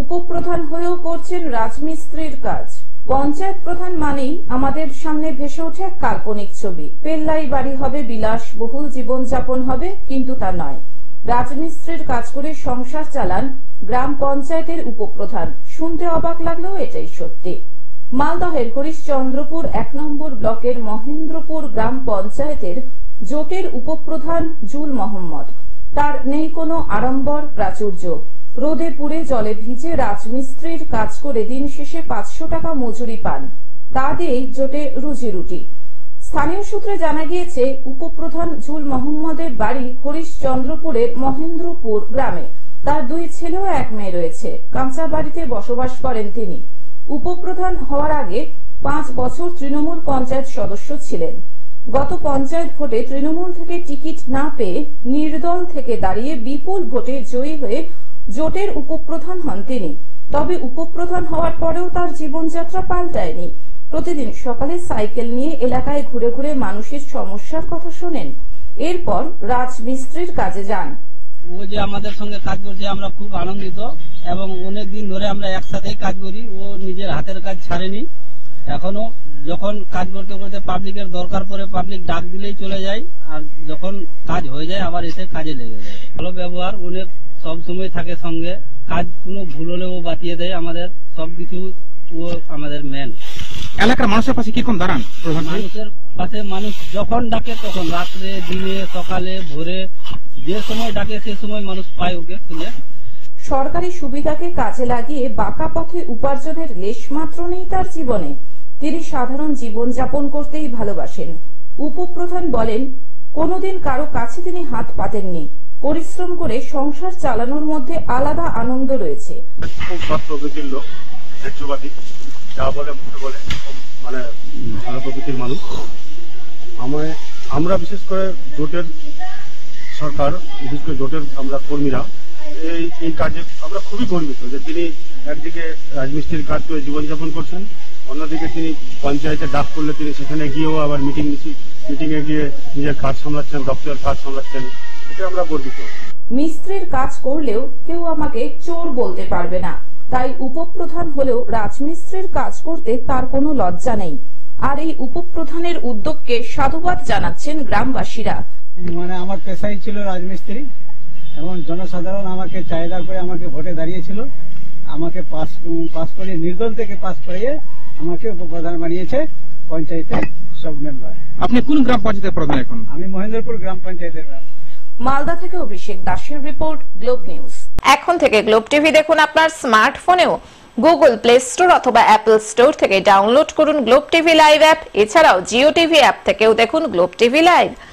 উপপ্রধান হয়েও করছেন রাজমিস্ত্রির কাজ। পঞ্চায়েত প্রধান মানেই আমাদের সামনে ভেসে ওঠে এক কাল্পনিক ছবি। পেল্লাই বাড়ি হবে, বিলাসবহুল জীবনযাপন হবে, কিন্তু তা নয়। রাজমিস্ত্রির কাজ করে সংসার চালান গ্রাম পঞ্চায়েতের উপপ্রধান। শুনতে অবাক লাগলেও এটাই সত্যি। মালদহের হরিশ্চন্দ্রপুর 1 নম্বর ব্লকের মহেন্দ্রপুর গ্রাম পঞ্চায়েতের জোটের উপপ্রধান জুল মোহাম্মদ। তার নেই কোনো আড়ম্বর প্রাচুর্য। রোদে পুড়ে জলে ভিজে রাজমিস্ত্রির কাজ করে দিন শেষে 500 টাকা মজুরি পান। তা দিয়েই জোটে রুজি রুটি। স্থানীয় সূত্রে জানা গিয়েছে, উপপ্রধান জুল মোহাম্মদের বাড়ি হরিশ্চন্দ্রপুরের মহেন্দ্রপুর গ্রামে। তার 2 ছেলে ও 1 মেয়ে রয়েছে। কাঁচা বাড়িতে বসবাস করেন তিনি। উপপ্রধান হওয়ার আগে 5 বছর তৃণমূল পঞ্চায়েত সদস্য ছিলেন। গত পঞ্চায়েত ভোটে তৃণমূল থেকে টিকিট না পেয়ে নির্দল থেকে দাঁড়িয়ে বিপুল ভোটে জয়ী হয়ে জোটের উপপ্রধান হন তিনি। তবে উপপ্রধান হওয়ার পরেও তার জীবনযাত্রা পাল্টায়নি। প্রতিদিন সকালে সাইকেল নিয়ে এলাকায় ঘুরে ঘুরে মানুষের সমস্যার কথা শোনেন। এরপর রাজমিস্ত্রির কাজে যান। ও যে আমাদের সঙ্গে কাজ করছে, আমরা খুব আনন্দিত এবং অনেক দিন ধরে আমরা একসাথেই কাজ করি। ও নিজের হাতের কাজ ছাড়েনি। এখনো যখন কাজ করতে করতে পাবলিকের দরকার পড়ে, পাবলিক ডাক দিলেই চলে যায়, আর যখন কাজ হয়ে যায় আবার এসে কাজে লেগে যায়। ভালো ব্যবহার, অনেক সব সময় থাকে সঙ্গে। কাজ কোনো ভুল হলেও বাতিয়ে দেয় আমাদের সবকিছু। ও আমাদের মেন। এলাকার মানুষের পাশে কি রকম দাঁড়ান? মানুষের পাশে মানুষ যখন ডাকে তখন, রাত্রে, দিনে, সকালে, ভোরে, যে সময় ডাকে সে সময় মানুষ পায় ওকে খুঁজে। সরকারি সুবিধাকে কাজে লাগিয়ে বাঁকা পথে উপার্জনের লেশমাত্র নেই তার জীবনে। তিনি সাধারণ জীবনযাপন করতেই ভালোবাসেন। উপপ্রধান বলেন, কোনোদিন কারো কাছে তিনি হাত পাতেননি। পরিশ্রম করে সংসার চালানোর মধ্যে আলাদা আনন্দ রয়েছে। খুব সৎ প্রকৃতির লোক, ন্যায্যবাদী, যা বলে মুখে বলে, মানে ভালো প্রকৃতির মানুষ। আমরা বিশেষ করে জোটের সরকার, বিশেষ করে জোটের আমরা কর্মীরা এই কাজে আমরা খুবই গর্বিত যে তিনি একদিকে রাজমিস্ত্রির কাজ করে জীবনযাপন করছেন, অন্যদিকে তিনি পঞ্চায়েতে ডাক করলে তিনি সেখানে গিয়েও আবার মিটিংয়ে গিয়ে নিজের কাজ সামলাচ্ছেন, দপ্তরের কাজ সামলাচ্ছেন। এটা আমরা গর্বিত। মিস্ত্রির কাজ করলেও কেউ আমাকে চোর বলতে পারবে না। তাই উপপ্রধান হলেও রাজমিস্ত্রির কাজ করতে তার কোনো লজ্জা নেই। আর এই উপপ্রধানের উদ্যোগকে সাধুবাদ জানাচ্ছেন গ্রামবাসীরা। মানে আমার পেশাই ছিল রাজমিস্ত্রি এবং জনসাধারণ আমাকে চাহিদা করে আমাকে ভোটে দাঁড়িয়েছিল। আমাকে পাস করিয়ে, নির্দল থেকে পাস করিয়ে আমাকে উপপ্রধান বানিয়েছে পঞ্চায়েতের সব মেম্বার। আপনি কোন গ্রাম পঞ্চায়েতের প্রধান এখন? আমি মহেন্দ্রপুর গ্রাম পঞ্চায়েতের। মালদা থেকে অভিষেক দাসের রিপোর্ট, গ্লোব নিউজ। এখন থেকে গ্লোব টিভি দেখুন আপনার স্মার্টফোনেও। গুগল প্লে স্টোর অথবা অ্যাপল স্টোর থেকে ডাউনলোড করুন গ্লোব টিভি লাইভ অ্যাপ। এছাড়াও জিও টিভি অ্যাপ থেকেও দেখুন গ্লোব টিভি লাইভ।